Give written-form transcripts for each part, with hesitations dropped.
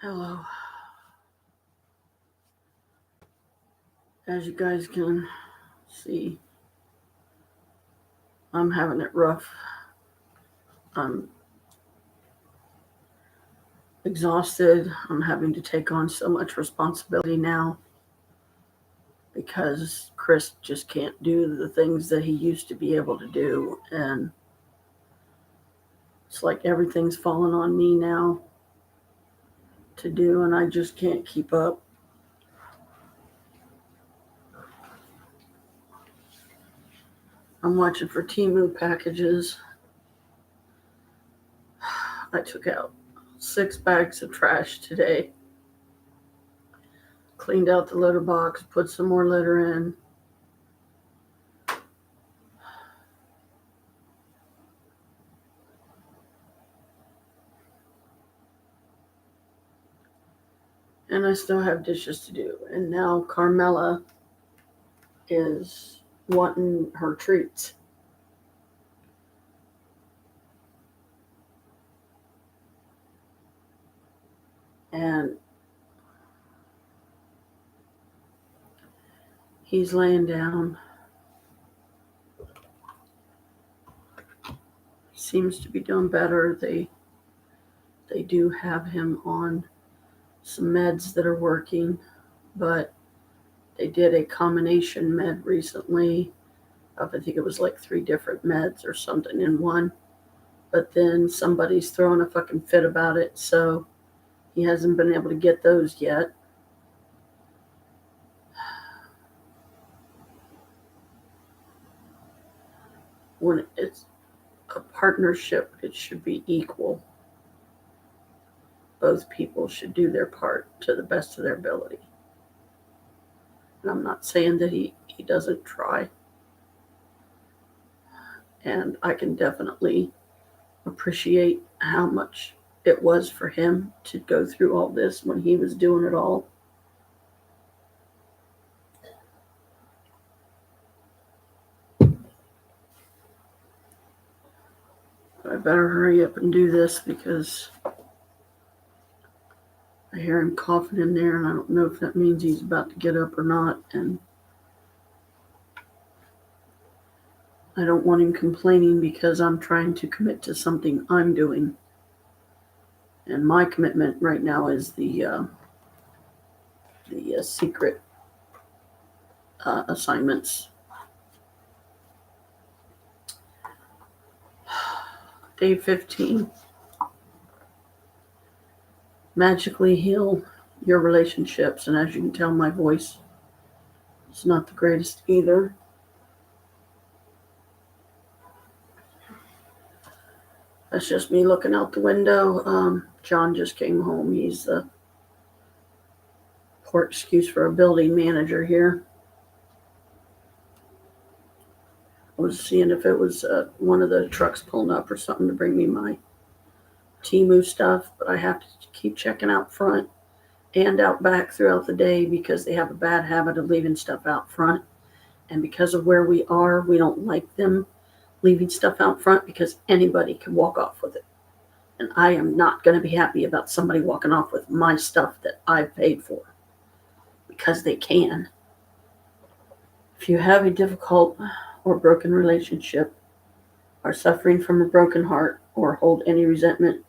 Hello. As you guys can see, I'm having it rough. I'm exhausted. I'm having to take on so much responsibility now because Chris just can't do the things that he used to be able to do. And it's like everything's fallen on me now to do, and I just can't keep up. I'm watching for Temu packages. I took out 6 bags of trash today, cleaned out the litter box, put some more litter in. And I still have dishes to do. And now Carmela is wanting her treats. And he's laying down. He seems to be doing better. They do have him on some meds that are working, but they did a combination med recently of, I think it was like 3 different meds or something in one. But then somebody's throwing a fucking fit about it, so he hasn't been able to get those yet. When it's a partnership, it should be equal. Both people should do their part to the best of their ability. And I'm not saying that he doesn't try. And I can definitely appreciate how much it was for him to go through all this when he was doing it all. But I better hurry up and do this because I hear him coughing in there, and I don't know if that means he's about to get up or not. And I don't want him complaining because I'm trying to commit to something I'm doing. And my commitment right now is the secret assignments. Day 15. Magically heal your relationships. And as you can tell, my voice is not the greatest either. That's just me looking out the window. John just came home. He's the poor excuse for a building manager here. I was seeing if it was one of the trucks pulling up or something to bring me my Temu stuff, but I have to keep checking out front and out back throughout the day because they have a bad habit of leaving stuff out front. And because of where we are, we don't like them leaving stuff out front because anybody can walk off with it. And I am not going to be happy about somebody walking off with my stuff that I've paid for because they can. If you have a difficult or broken relationship, are suffering from a broken heart, or hold any resentment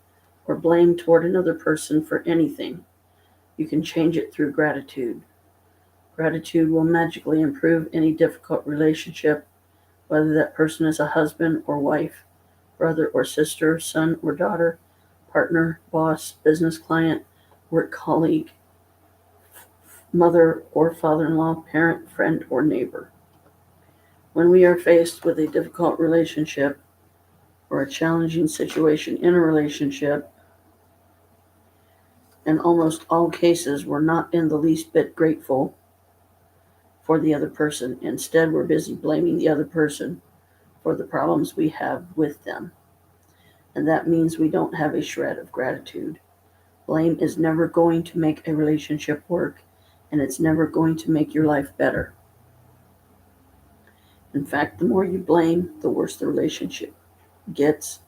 or blame toward another person for anything, you can change it through gratitude. Gratitude will magically improve any difficult relationship, whether that person is a husband or wife, brother or sister, son or daughter, partner, boss, business client, work colleague, mother or father-in-law, parent, friend, or neighbor. When we are faced with a difficult relationship or a challenging situation in a relationship, in almost all cases, we're not in the least bit grateful for the other person. Instead, we're busy blaming the other person for the problems we have with them. And that means we don't have a shred of gratitude. Blame is never going to make a relationship work, and it's never going to make your life better. In fact, the more you blame, the worse the relationship gets,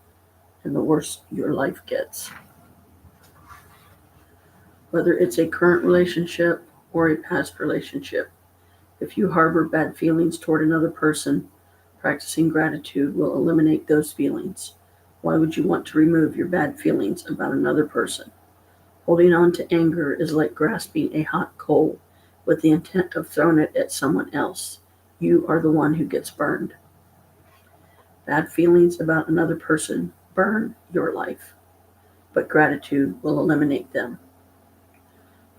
and the worse your life gets. whether it's a current relationship or a past relationship. If you harbor bad feelings toward another person, practicing gratitude will eliminate those feelings. Why would you want to remove your bad feelings about another person? Holding on to anger is like grasping a hot coal with the intent of throwing it at someone else. You are the one who gets burned. Bad feelings about another person burn your life, but gratitude will eliminate them.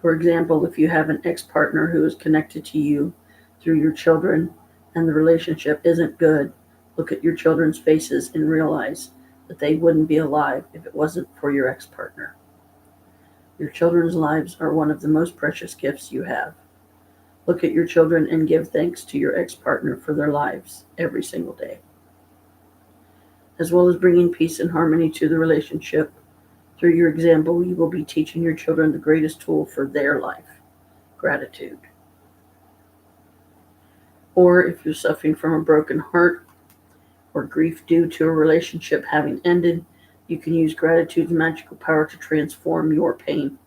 For example, if you have an ex-partner who is connected to you through your children and the relationship isn't good, look at your children's faces and realize that they wouldn't be alive if it wasn't for your ex-partner. Your children's lives are one of the most precious gifts you have. Look at your children and give thanks to your ex-partner for their lives every single day. As well as bringing peace and harmony to the relationship, through your example, you will be teaching your children the greatest tool for their life, gratitude. Or if you're suffering from a broken heart or grief due to a relationship having ended, you can use gratitude's magical power to transform your pain.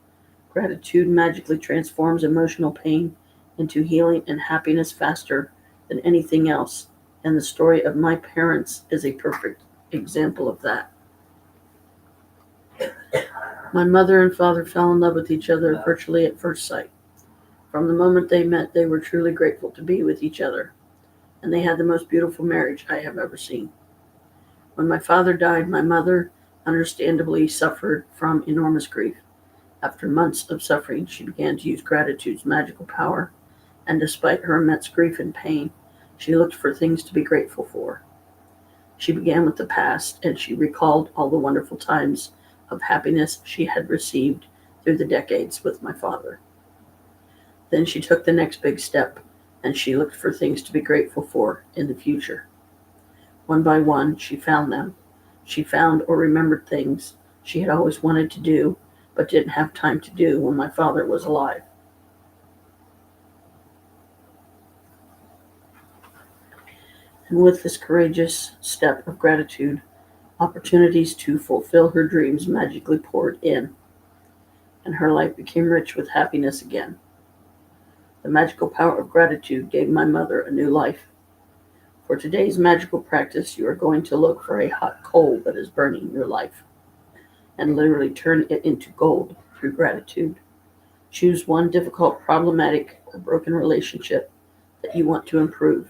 Gratitude magically transforms emotional pain into healing and happiness faster than anything else, and the story of my parents is a perfect example of that. My mother and father fell in love with each other virtually at first sight. From the moment they met, they were truly grateful to be with each other, and they had the most beautiful marriage I have ever seen. When my father died, my mother understandably suffered from enormous grief. After months of suffering, she began to use gratitude's magical power, and despite her immense grief and pain, she looked for things to be grateful for. She began with the past, and she recalled all the wonderful times of happiness she had received through the decades with my father. Then she took the next big step, and she looked for things to be grateful for in the future. One by one, she found them. She found or remembered things she had always wanted to do, but didn't have time to do when my father was alive. And with this courageous step of gratitude, opportunities to fulfill her dreams magically poured in, and her life became rich with happiness again. The magical power of gratitude gave my mother a new life. For today's magical practice, you are going to look for a hot coal that is burning your life and literally turn it into gold through gratitude. Choose one difficult, problematic, or broken relationship that you want to improve.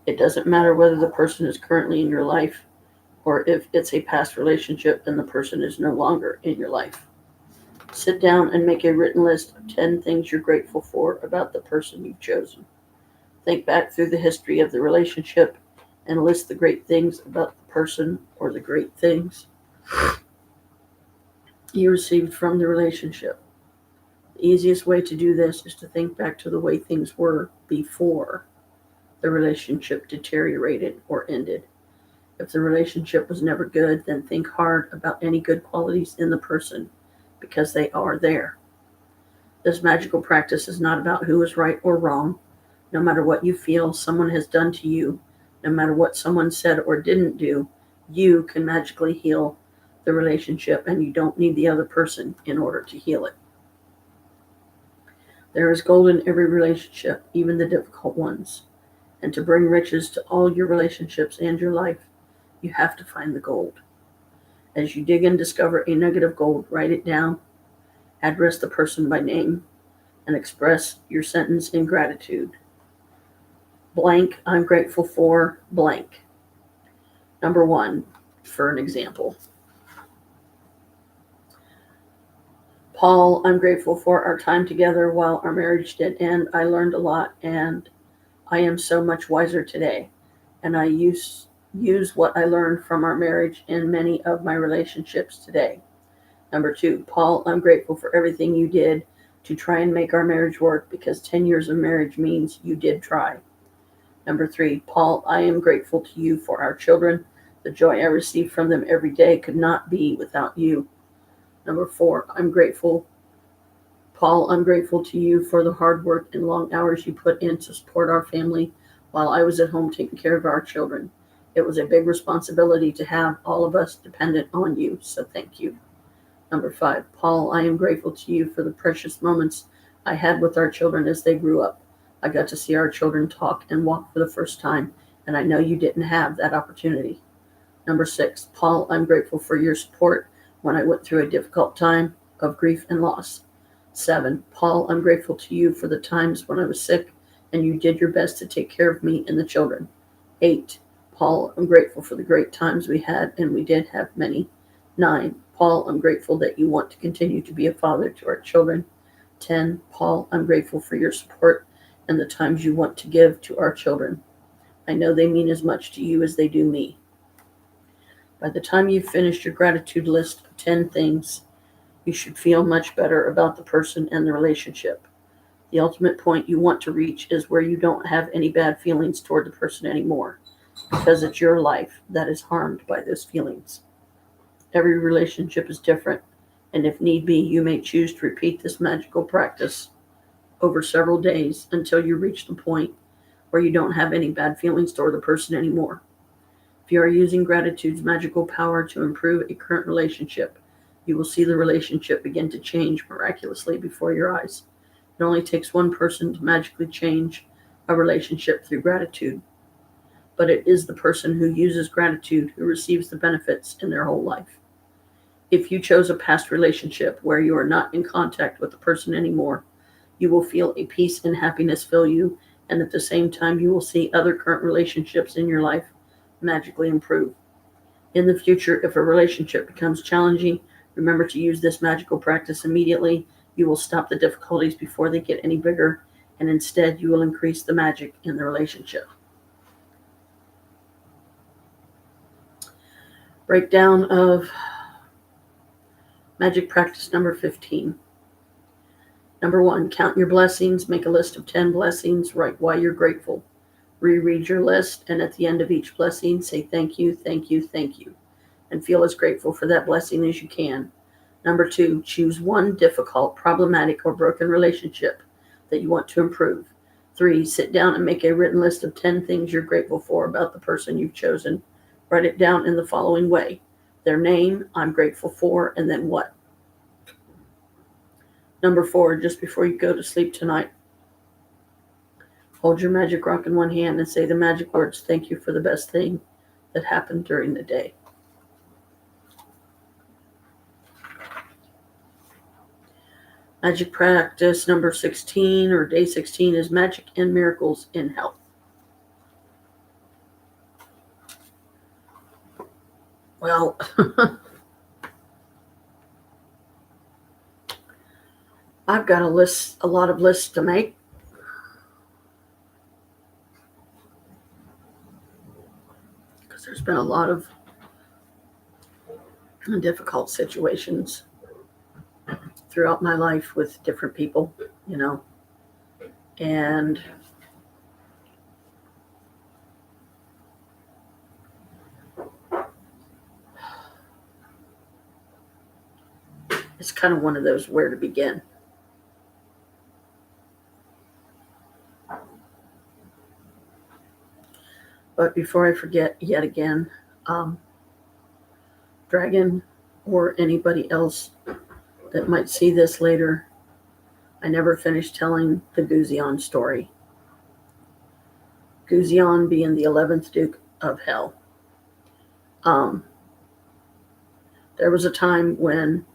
It doesn't matter whether the person is currently in your life or if it's a past relationship and the person is no longer in your life. Sit down and make a written list of 10 things you're grateful for about the person you've chosen. Think back through the history of the relationship and list the great things about the person or the great things you received from the relationship. The easiest way to do this is to think back to the way things were before the relationship deteriorated or ended. If the relationship was never good, then think hard about any good qualities in the person, because they are there. This magical practice is not about who is right or wrong. No matter what you feel someone has done to you, no matter what someone said or didn't do, you can magically heal the relationship, and you don't need the other person in order to heal it. There is gold in every relationship, even the difficult ones. And to bring riches to all your relationships and your life, you have to find the gold. As you dig and discover a nugget of gold, write it down, address the person by name, and express your sentence in gratitude. Blank, I'm grateful for blank. Number 1, for an example. Paul, I'm grateful for our time together while our marriage did end. I learned a lot, and I am so much wiser today. And I use what I learned from our marriage in many of my relationships today. Number 2, Paul, I'm grateful for everything you did to try and make our marriage work, because 10 years of marriage means you did try. Number 3, Paul, I am grateful to you for our children. The joy I receive from them every day could not be without you. Number 4, Paul, I'm grateful to you for the hard work and long hours you put in to support our family while I was at home taking care of our children. It was a big responsibility to have all of us dependent on you, so thank you. Number 5, Paul, I am grateful to you for the precious moments I had with our children as they grew up. I got to see our children talk and walk for the first time, and I know you didn't have that opportunity. Number 6, Paul, I'm grateful for your support when I went through a difficult time of grief and loss. 7, Paul, I'm grateful to you for the times when I was sick and you did your best to take care of me and the children. 8, Paul, I'm grateful for the great times we had, and we did have many. 9, Paul, I'm grateful that you want to continue to be a father to our children. 10, Paul, I'm grateful for your support and the times you want to give to our children. I know they mean as much to you as they do me. By the time you've finished your gratitude list of 10 things, you should feel much better about the person and the relationship. The ultimate point you want to reach is where you don't have any bad feelings toward the person anymore, because it's your life that is harmed by those feelings. Every relationship is different, and if need be, you may choose to repeat this magical practice over several days until you reach the point where you don't have any bad feelings toward the person anymore. If you are using gratitude's magical power to improve a current relationship, you will see the relationship begin to change miraculously before your eyes. It only takes one person to magically change a relationship through gratitude, but it is the person who uses gratitude who receives the benefits in their whole life. If you chose a past relationship where you are not in contact with the person anymore, you will feel a peace and happiness fill you, and at the same time you will see other current relationships in your life magically improve. In the future, if a relationship becomes challenging, remember to use this magical practice immediately. You will stop the difficulties before they get any bigger, and instead you will increase the magic in the relationship. Breakdown of magic practice number 15. Number 1, count your blessings. Make a list of 10 blessings. Write why you're grateful. Reread your list, and at the end of each blessing, say thank you, thank you, thank you, and feel as grateful for that blessing as you can. Number 2, choose one difficult, problematic, or broken relationship that you want to improve. 3, sit down and make a written list of 10 things you're grateful for about the person you've chosen. Write it down in the following way: their name, I'm grateful for, and then what. Number 4, just before you go to sleep tonight, hold your magic rock in one hand and say the magic words, thank you for the best thing that happened during the day. Magic practice number 16, or day 16, is magic and miracles in health. Well, I've got a lot of lists to make. Because there's been a lot of difficult situations throughout my life with different people, and it's kind of one of those where to begin. But before I forget yet again, Dragon or anybody else that might see this later, I never finished telling the Guzion story. Guzion being the 11th Duke of Hell. There was a time when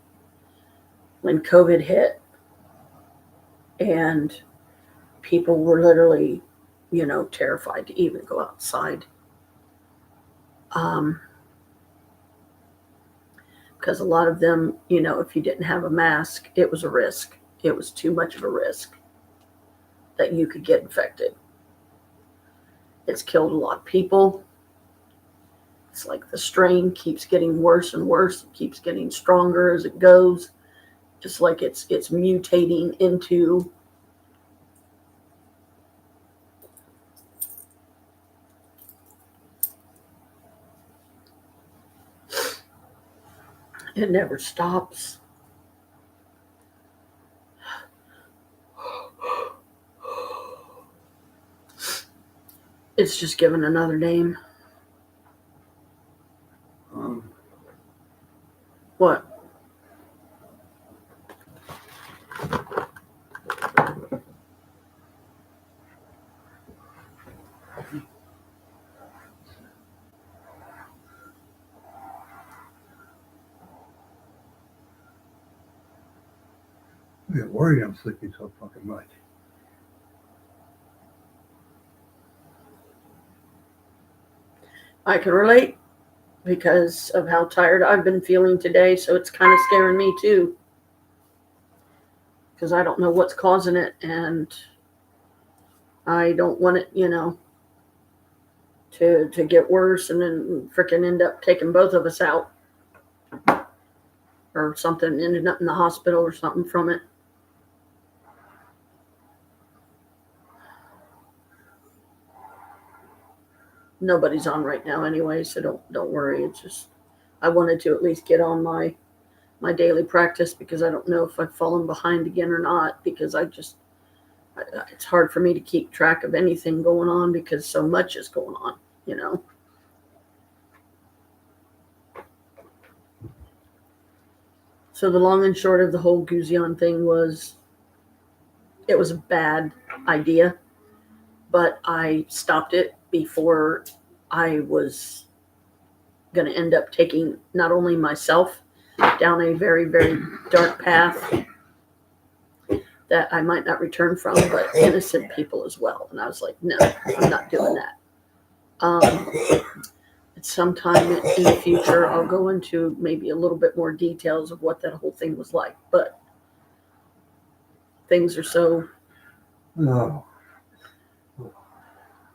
COVID hit and people were literally, terrified to even go outside. Because a lot of them, if you didn't have a mask, it was a risk. It was too much of a risk that you could get infected. It's killed a lot of people. It's like the strain keeps getting worse and worse. It keeps getting stronger as it goes. Just like it's mutating into it never stops. It's just given another name. What? I get worried I'm sleeping so fucking much. I can relate because of how tired I've been feeling today, so it's kind of scaring me too. Because I don't know what's causing it, and I don't want it, to get worse and then freaking end up taking both of us out or something, ended up in the hospital or something from it. Nobody's on right now anyway, so don't worry. It's just I wanted to at least get on my daily practice because I don't know if I've fallen behind again or not, because it's hard for me to keep track of anything going on because so much is going on. So the long and short of the whole Guzion thing was it was a bad idea, but I stopped it before I was going to end up taking not only myself down a very, very dark path that I might not return from, but innocent people as well. And I was like, no, I'm not doing that. At some time in the future, I'll go into maybe a little bit more details of what that whole thing was like. But things are so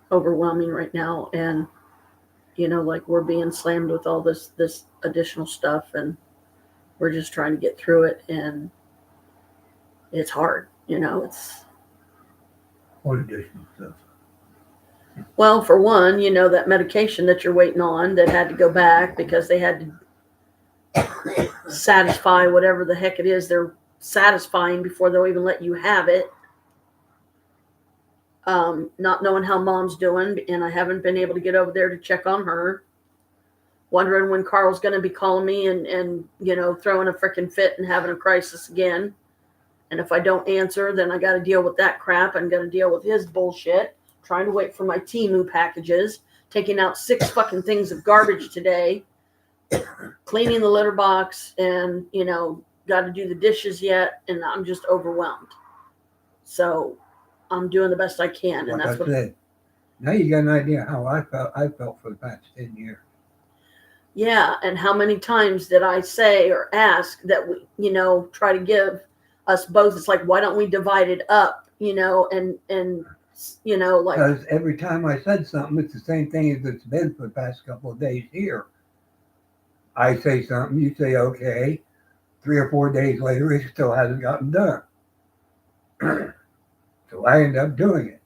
overwhelming right now, and like we're being slammed with all this additional stuff, and we're just trying to get through it, and it's hard. It's What additional stuff? well, for one, that medication that you're waiting on that had to go back because they had to satisfy whatever the heck it is they're satisfying before they'll even let you have it. Not knowing how mom's doing, and I haven't been able to get over there to check on her. Wondering when Carl's going to be calling me and throwing a freaking fit and having a crisis again. And if I don't answer, then I got to deal with that crap. I'm going to deal with his bullshit. Trying to wait for my Temu packages. Taking out 6 fucking things of garbage today. Cleaning the litter box, and got to do the dishes yet, and I'm just overwhelmed. So I'm doing the best I can, and that's what I said. Now you got an idea how I felt for the past 10 years. Yeah, and how many times did I say or ask that we, try to give us both? It's like, why don't we divide it up, and like. Because every time I said something, it's the same thing as it's been for the past couple of days here. I say something, you say okay. 3 or 4 days later, it still hasn't gotten done. So I end up doing it.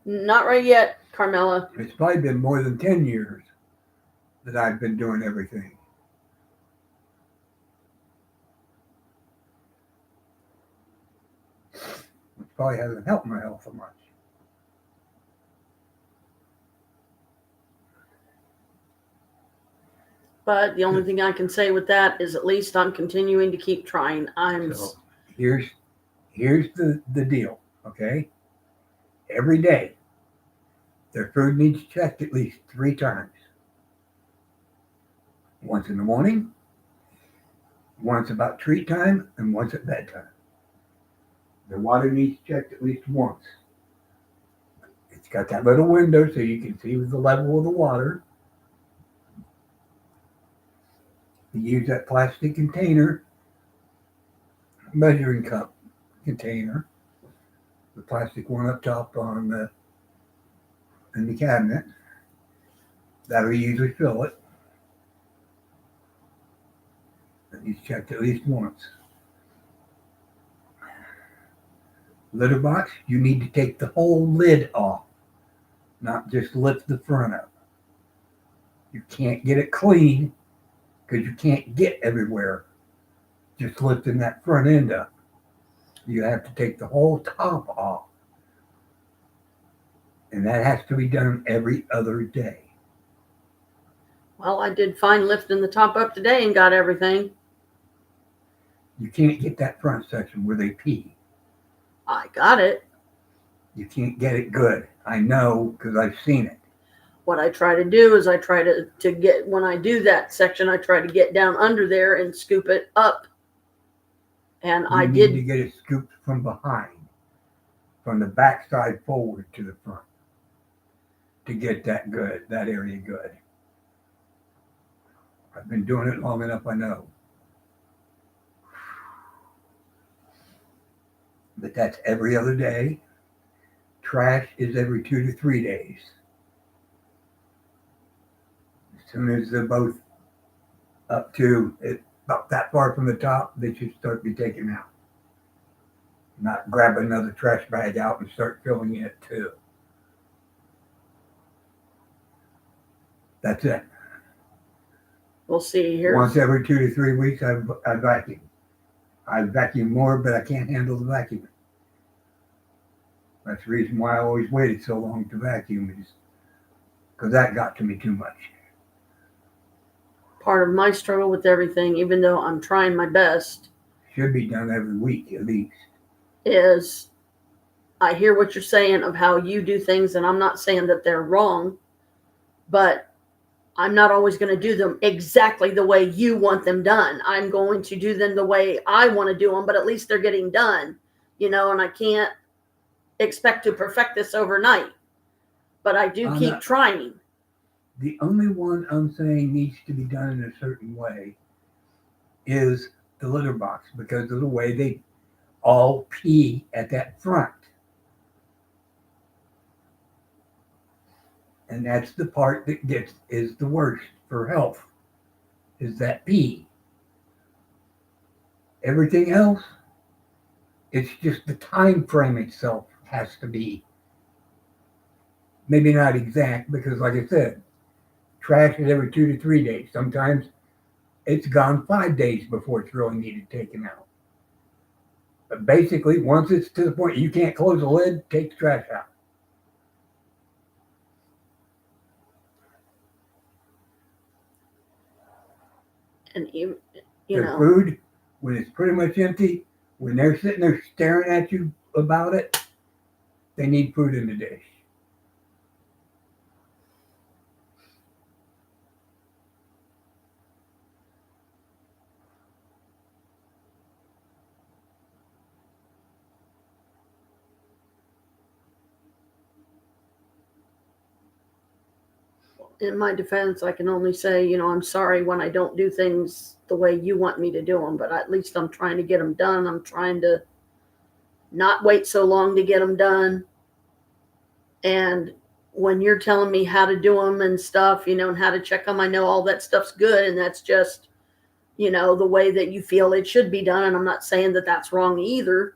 Not right yet, Carmela. It's probably been more than 10 years that I've been doing everything. Which probably hasn't helped my health so much. But the only thing I can say with that is at least I'm continuing to keep trying. So here's the deal, okay? Every day, their food needs checked at least 3 times. Once in the morning, once about treat time, and once at bedtime. The water needs checked at least once. It's got that little window so you can see the level of the water. You use that plastic container, measuring cup container, the plastic one up top in the cabinet. That'll usually fill it. And he's checked at least once. Litter box, you need to take the whole lid off, not just lift the front up. You can't get it clean because you can't get everywhere just lifting that front end up. You have to take the whole top off. And that has to be done every other day. Well, I did fine lifting the top up today and got everything. You can't get that front section where they pee. I got it. You can't get it good. I know because I've seen it. What I try to do is I try to get, when I do that section, I try to get down under there and scoop it up. And You I need to did, get it scooped from behind, from the backside forward to the front, to get that area good. I've been doing it long enough, I know. But that's every other day. Trash is every 2 to 3 days. As soon as they're both up to it, about that far from the top, they should start to be taken out. Not grab another trash bag out and start filling it too. That's it. we'll see here. Once every 2 to 3 weeks, I vacuum. I vacuum more, but I can't handle the vacuum. That's the reason why I always waited so long to vacuum, is because that got to me too much. Part of my struggle with everything, even though I'm trying my best, Should be done every week at least. is I hear what you're saying of how you do things, and I'm not saying that they're wrong, but I'm not always going to do them exactly the way you want them done. I'm going to do them the way I want to do them, but at least they're getting done, and I can't expect to perfect this overnight, but I do keep trying. The only one I'm saying needs to be done in a certain way is the litter box, because of the way they all pee at that front. And that's the part that is the worst for health, is that pee. Everything else, it's just the time frame itself has to be maybe not exact, because like I said, trash is every 2 to 3 days. Sometimes it's gone 5 days before it's really needed taken out. But basically, once it's to the point you can't close the lid, take the trash out. And The food, when it's pretty much empty, when they're sitting there staring at you about it, they need food in the dish. in my defense, I can only say, I'm sorry when I don't do things the way you want me to do them, but at least I'm trying to get them done. I'm trying to not wait so long to get them done. And when you're telling me how to do them and stuff, and how to check them, I know all that stuff's good. And that's just, the way that you feel it should be done. And I'm not saying that that's wrong either.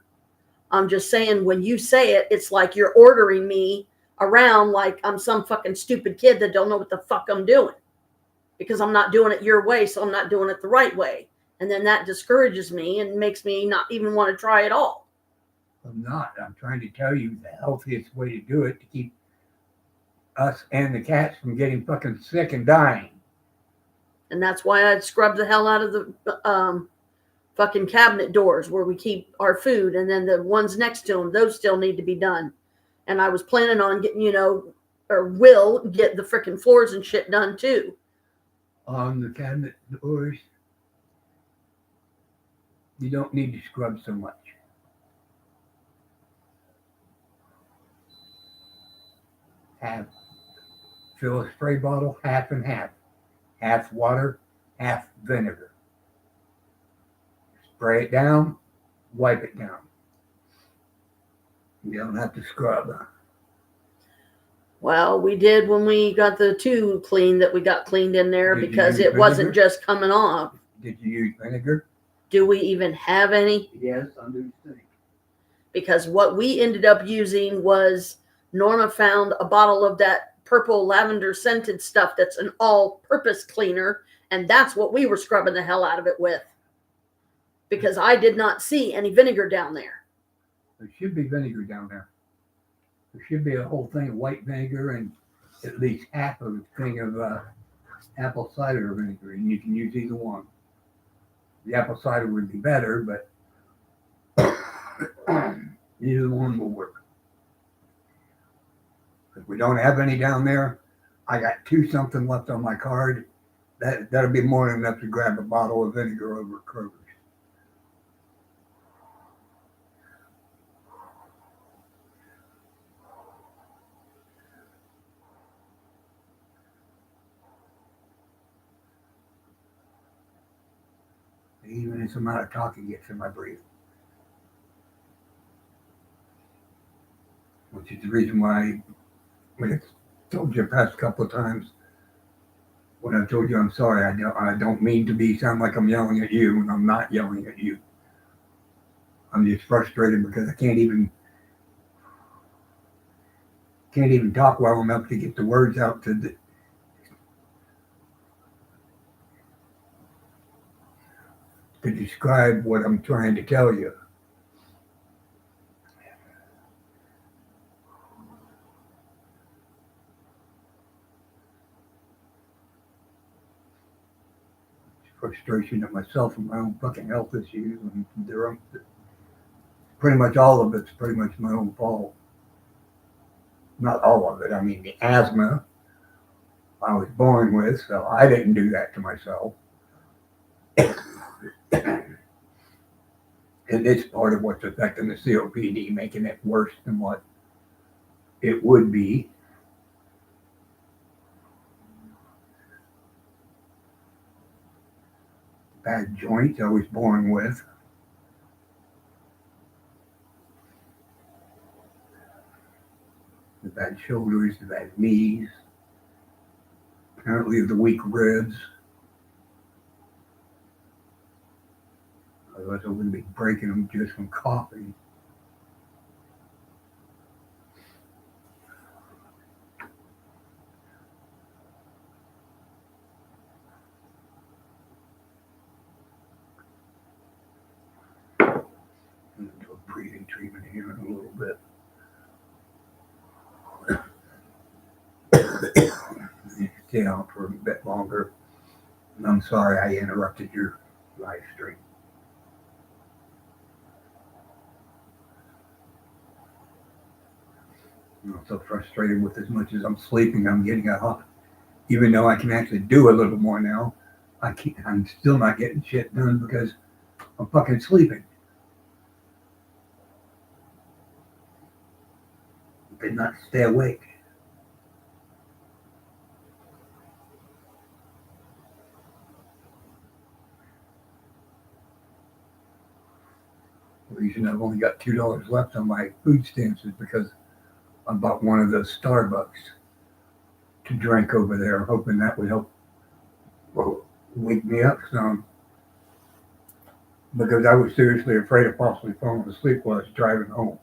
I'm just saying when you say it, it's like you're ordering me around like I'm some fucking stupid kid that don't know what the fuck I'm doing, because I'm not doing it your way. So I'm not doing it the right way. And then that discourages me and makes me not even want to try at all. I'm not. I'm trying to tell you the healthiest way to do it to keep us and the cats from getting fucking sick and dying. And that's why I'd scrub the hell out of the fucking cabinet doors where we keep our food. And then the ones next to them, those still need to be done. And I was planning on getting, or will get the freaking floors and shit done too. On the cabinet doors, you don't need to scrub so much. Fill a spray bottle half and half. Half water, half vinegar. Spray it down, wipe it down. You don't have to scrub. Well, we did when we got the two cleaned that we got cleaned in there, because it wasn't just coming off. Did you use vinegar? Do we even have any? Yes, I'm doing the same. Because what we ended up using was Norma found a bottle of that purple lavender scented stuff that's an all-purpose cleaner, and that's what we were scrubbing the hell out of it with, because I did not see any vinegar down there. There should be vinegar down there. There should be a whole thing of white vinegar and at least half of a thing of apple cider vinegar, and you can use either one. The apple cider would be better, but either one will work. If we don't have any down there, I got 2 something left on my card. That'll be more than enough to grab a bottle of vinegar over at Kroger's. Even this amount of talking gets in my breath. Which is the reason why, when I told you the past couple of times, when I told you I'm sorry, I don't mean to sound like I'm yelling at you, and I'm not yelling at you. I'm just frustrated because I can't even talk well enough to get the words out to describe what I'm trying to tell you. Frustration at myself and my own fucking health issues, and pretty much all of it's pretty much my own fault. Not all of it. I mean, the asthma I was born with, so I didn't do that to myself. And it's part of what's affecting the COPD, making it worse than what it would be. Bad joints I was born with. The bad shoulders, the bad knees. Apparently the weak ribs. Otherwise I wouldn't be breaking them just from coughing. I'm going to do a breathing treatment here in a little bit. Stay on for a bit longer. And I'm sorry I interrupted your live stream. I'm so frustrated with as much as I'm sleeping, I'm getting up. Even though I can actually do a little more now, I'm still not getting shit done because I'm fucking sleeping. I did not stay awake. The reason I've only got $2 left on my food stamps is because I bought one of those Starbucks to drink over there, hoping that would help wake me up some. Because I was seriously afraid of possibly falling asleep while I was driving home.